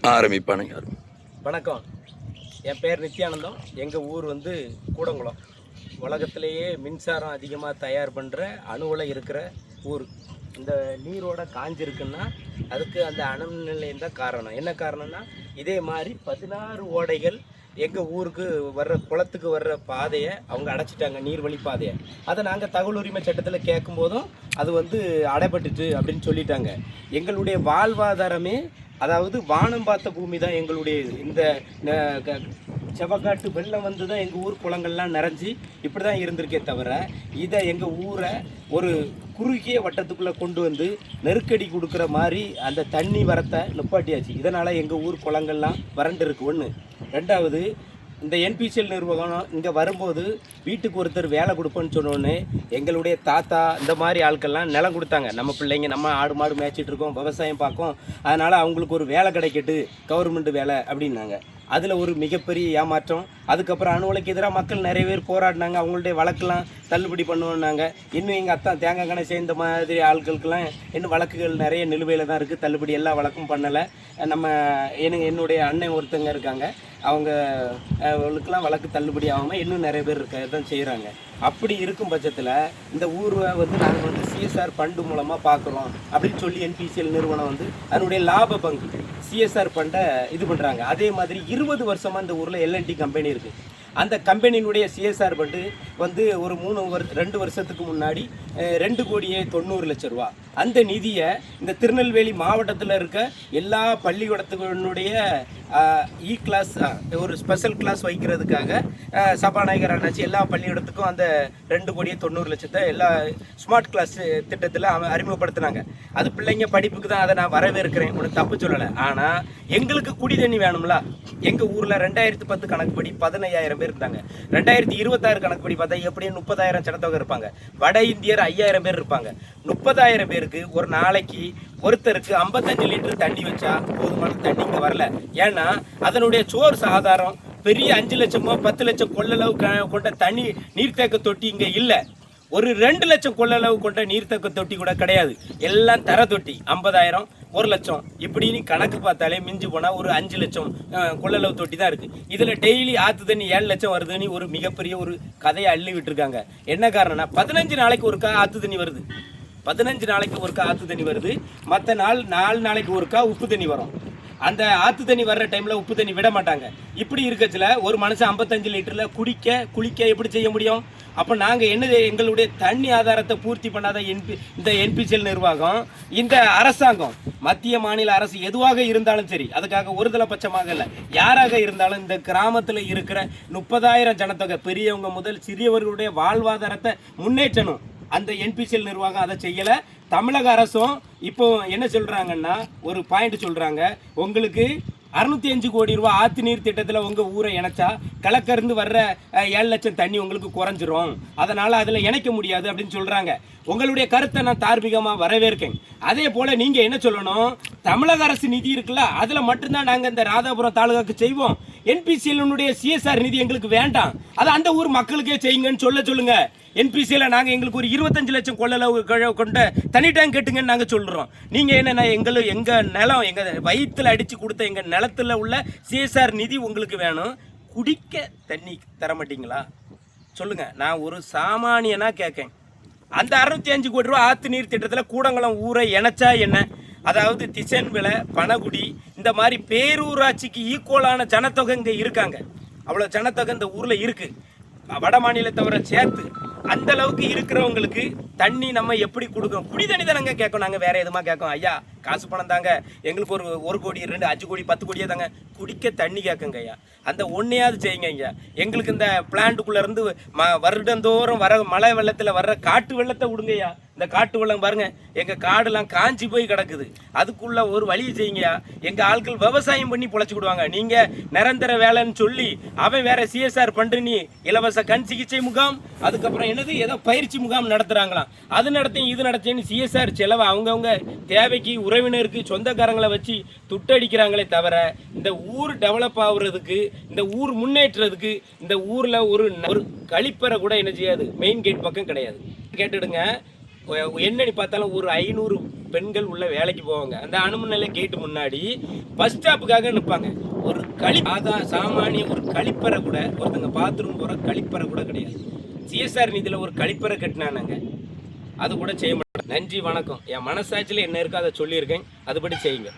ஆரம்பிப்பானுங்க. வணக்கம், என் பேர் நித்யானந்தம். எங்கள் ஊர் வந்து கூடங்குளம். உலகத்திலேயே மின்சாரம் அதிகமாக தயார் பண்ணுற அணுவில் இருக்கிற ஊர். இந்த நீரோட காஞ்சிருக்குன்னா அதுக்கு அந்த அணு நிலையம் தான் காரணம். என்ன காரணம்னா, இதே மாதிரி 16 ஓடைகள் எங்கள் ஊருக்கு வர்ற குளத்துக்கு வர்ற பாதையை அவங்க அடைச்சிட்டாங்க, நீர்வழி பாதையை. அதை நாங்கள் தகவல் உரிமை சட்டத்தில் கேட்கும்போதும் அது வந்து அடைபட்டுச்சு அப்படின்னு சொல்லிட்டாங்க. எங்களுடைய வாழ்வாதாரமே, அதாவது வானம் பார்த்த பூமி தான் எங்களுடைய. இந்த செவக்காட்டு வெள்ளம் வந்து தான் எங்கள் ஊர் குளங்கள்லாம் நிறைஞ்சி இப்படி தான் இருந்திருக்கே தவிர, இதை எங்கள் ஊரை ஒரு குறுகிய வட்டத்துக்குள்ளே கொண்டு வந்து நெருக்கடி கொடுக்குற மாதிரி அந்த தண்ணி வரத்தை நிப்பாட்டியாச்சு. இதனால் எங்கள் ஊர் குளங்கள்லாம் வறண்டு இருக்கு. ஒன்று. ரெண்டாவது, இந்த என்பிசிஎல் நிர்வாகம் இங்கே வரும்போது வீட்டுக்கு ஒருத்தர் வேலை கொடுப்போன்னு சொன்னோன்னே எங்களுடைய தாத்தா இந்த மாதிரி ஆட்கள்லாம் நிலம் கொடுத்தாங்க. நம்ம பிள்ளைங்க, நம்ம ஆடு மாடு மேய்ச்சிட்டு இருக்கோம், விவசாயம் பார்க்கும், அதனால் அவங்களுக்கு ஒரு வேலை கிடைக்கட்டு, கவர்மெண்ட் வேலை அப்படின்னாங்க. அதில் ஒரு மிகப்பெரிய ஏமாற்றம். அதுக்கப்புறம் அணு உலைக்கு எதிராக மக்கள் நிறைய பேர் போராடினாங்க. அவங்களுடைய வழக்கெல்லாம் தள்ளுபடி பண்ணுவோன்னாங்க. இன்னும் எங்கள் அத்தான் தேங்காய் கணை சேர்ந்த மாதிரி ஆட்களுக்கெல்லாம் இன்னும் வழக்குகள் நிறைய நிலுவையில் தான் இருக்குது. தள்ளுபடி எல்லா வழக்கும் பண்ணலை. நம்ம என்னுடைய அண்ணன் ஒருத்தங்க இருக்காங்க, அவங்களுக்கெல்லாம் வழக்கு தள்ளுபடி ஆகாமல் இன்னும் நிறைய பேர் இருக்க தான் செய்கிறாங்க. அப்படி இருக்கும் பட்சத்தில் இந்த ஊரை வந்து நாங்கள் வந்து சிஎஸ்ஆர் ஃபண்டு மூலமாக பார்க்குறோம் அப்படின்னு சொல்லி என்பிசிஎல் நிறுவனம் வந்து அதனுடைய லாப பங்கு சிஎஸ்ஆர் ஃபண்டை இது பண்ணுறாங்க. அதே மாதிரி 20 வருஷமாக இந்த ஊரில் எல்என்டி கம்பெனி இருக்குது. அந்த கம்பெனியினுடைய சிஎஸ்ஆர் ஃபண்டு வந்து ஒரு 2 வருஷத்துக்கு முன்னாடி 2,90,00,000 ரூபா. அந்த நிதியை இந்த திருநெல்வேலி மாவட்டத்தில் இருக்க எல்லா பள்ளிக்கூடத்துடைய இ கிளாஸ், ஒரு ஸ்பெஷல் கிளாஸ் வைக்கிறதுக்காக சபாநாயகர் அண்ணாச்சி எல்லா பள்ளிக்கூடத்துக்கும் அந்த 2,90,00,000 எல்லா ஸ்மார்ட் கிளாஸ் திட்டத்தில் அறிமுகப்படுத்தினாங்க. அது பிள்ளைங்க படிப்புக்கு தான். அதை நான் வரவேற்கிறேன், ஒன்று தப்பு சொல்லலை. ஆனால் எங்களுக்கு குடி தண்ணி வேணும்ல. எங்கள் ஊரில் 2010 கணக்குப்படி 15,000 பேர் இருந்தாங்க. 2026 கணக்குப்படி பார்த்தா எப்படியும் 30,000 ஜனத்தொகை இருப்பாங்க. வட இந்தியர் 5,000 பேர் இருப்பாங்க. 30,000 பேருக்கு ஒரு நாளைக்கு ஒருத்தருக்கு 55 லிட்டர் தண்ணி வச்சா போதுமான தண்ணி இங்கே வரல. ஏன்னா அதனுடைய சோர்ஸ் ஆதாரம் பெரிய 5 லட்சமோ 10 லட்சம் கொள்ளளவு கொண்ட தண்ணி நீர்த்தேக்க தொட்டி இங்கே இல்லை. ஒரு 2 லட்சம் கொள்ளளவு கொண்ட நீர்த்தேக்க தொட்டி கூட கிடையாது. எல்லாம் தர தொட்டி. 50,000, 1 லட்சம் இப்படின்னு கணக்கு பார்த்தாலே மிஞ்சி போனால் ஒரு 5 லட்சம் கொள்ளளவு தொட்டி தான் இருக்குது. இதில் டெய்லி ஆற்று தண்ணி 7 லட்சம் வருதுன்னு ஒரு மிகப்பெரிய ஒரு கதையை அள்ளி விட்டுருக்காங்க. என்ன காரணம்னா, 15 நாளைக்கு ஒருக்கா ஆற்று தண்ணி வருது. 15 நாளைக்கு ஒருக்கா ஆற்று தண்ணி வருது. மற்ற 4 நாளைக்கு ஒருக்கா உப்பு தண்ணி வரும். அந்த ஆற்று தண்ணி வர்ற டைமில் உப்பு தண்ணி விட மாட்டாங்க. இப்படி இருக்கச்சில் ஒரு மனுஷன் 55 லிட்டரில் குளிக்க எப்படி செய்ய முடியும்? அப்போ நாங்கள் எங்களுடைய தண்ணி ஆதாரத்தை பூர்த்தி பண்ணாத இந்த என்பிசிஎல் நிர்வாகம், இந்த அரசாங்கம், மத்திய மாநில அரசு எதுவாக இருந்தாலும் சரி, அதுக்காக ஒருதலைபட்சமாக இல்லை, யாராக இருந்தாலும் இந்த கிராமத்தில் இருக்கிற 30,000 ஜனத்தொகை பெரியவங்க முதல் சிறியவர்களுடைய வாழ்வாதாரத்தை முன்னேற்றணும். அந்த என்பிசிஎல் நிர்வாகம் அதை செய்யலை. தமிழக அரசும் இப்போ என்ன சொல்கிறாங்கன்னா, ஒரு பாயிண்ட் சொல்கிறாங்க, உங்களுக்கு 605 கோடி ரூபா ஆற்று நீர் திட்டத்தில் உங்கள் ஊரை இணைச்சா கிழக்கிருந்து வர்ற 7 லட்சம் தண்ணி உங்களுக்கு குறைஞ்சிரும், அதனால் அதில் இணைக்க முடியாது அப்படின்னு சொல்கிறாங்க. உங்களுடைய கருத்தை நான் தார்மீகமாக வரவேற்கேன். அதே போல் நீங்கள் என்ன சொல்லணும், தமிழக அரசு நிதி இருக்குல்ல, அதில் மட்டும்தான் நாங்கள் இந்த ராதாபுரம் தாலுகாவுக்கு செய்வோம். என்பிசிஎல்னுடைய சிஎஸ்ஆர் நிதி எங்களுக்கு வேண்டாம், அதை அந்த ஊர் மக்களுக்கே செய்யுங்கன்னு சொல்லுங்க. என்பிசியில் நாங்கள் எங்களுக்கு ஒரு 25 லட்சம் கொள்ளளவு கொண்ட தனி டேங்க் கட்டுங்கன்னு நாங்கள் சொல்கிறோம். நீங்கள் என்னென்ன எங்கள் நிலம், எங்கள் வயிற்றில் அடித்து கொடுத்த எங்கள் நிலத்தில் உள்ள சிஎஸ்ஆர் நிதி உங்களுக்கு வேணும், குடிக்க தண்ணி தர மாட்டீங்களா சொல்லுங்கள். நான் ஒரு சாமானியனாக கேட்கேன். அந்த 605 கோடி ரூபா ஆற்று நீர் திட்டத்தில் கூடங்குளம் ஊரை இணைச்சா என்ன? அதாவது திசைன்விளை, பனகுடி இந்த மாதிரி பேரூராட்சிக்கு ஈக்குவலான ஜனத்தொகை இங்கே இருக்காங்க. அவ்வளோ ஜனத்தொகை இந்த ஊரில் இருக்குது. வட மாநிலத்தவரை சேர்த்து அந்த அளவுக்கு இருக்கிறவங்களுக்கு தண்ணி நம்ம எப்படி கொடுக்கணும்? குடி தண்ணி தான் நாங்கள் கேட்கணும். நாங்கள் வேற எதுமா கேட்கோம்? ஐயா காசு பணம் தாங்க, எங்களுக்கு ஒரு 1 கோடி 2 5 கோடி 10 கோடியே தாங்க, குடிக்க தண்ணி கேட்குங்க ஐயா. அந்த ஒன்றையாவது செய்யுங்க ஐயா. எங்களுக்கு இந்த பிளான்ட்டுக்குள்ளே இருந்து வருடந்தோறும் வர மழை வெள்ளத்தில் வர்ற காட்டு வெள்ளத்தை விடுங்கய்யா. இந்த காட்டு வெள்ளம் பாருங்க, எங்கள் காடெல்லாம் காஞ்சி போய் கிடக்குது. அதுக்குள்ள ஒரு வழியை செய்யுங்கய்யா. எங்கள் ஆட்கள் விவசாயம் பண்ணி பொழைச்சிக்கிடுவாங்க. நீங்கள் நிரந்தர வேலைன்னு சொல்லி அவன் வேற சிஎஸ்ஆர் பண்ணி இலவச கண் சிகிச்சை முகாம், அதுக்கப்புறம் என்னது ஏதோ பயிற்சி முகாம் நடத்துகிறாங்களாம். அது நடத்தையும் இது நடத்தேன்னு சிஎஸ்ஆர் செலவை அவங்கவுங்க தேவைக்கு உறவினருக்கு சொந்தக்காரங்களை வச்சு துட்டடிக்கிறாங்களே தவிர, இந்த ஊர் டெவலப் ஆகுறதுக்கு, இந்த ஊர் முன்னேற்றதுக்கு, இந்த ஊரில் ஒரு கழிப்பறை கூட என்ன செய்யாது, மெயின் கேட் பக்கம் கிடையாது. கேட்டுடுங்க, என்னன்னு பார்த்தாலும் ஒரு 500 பெண்கள் உள்ள வேலைக்கு போவாங்க. அந்த அனுமன் நிலைய கேட்டு முன்னாடி பஸ் ஸ்டாப்புக்காக நிற்பாங்க. ஒரு சாமானிய ஒரு கழிப்பறை கூட, ஒருத்தங்க பாத்ரூம் போகிற கழிப்பறை கூட கிடையாது. சிஎஸ்ஆர் நிதியில் ஒரு கழிப்பறை கட்டினானாங்க, அது கூட செய்ய மாட்டேன். நன்றி, வணக்கம். என் மனசாட்சியில் என்ன இருக்கோ அதை சொல்லியிருக்கேன், அதுபடி செய்யுங்க.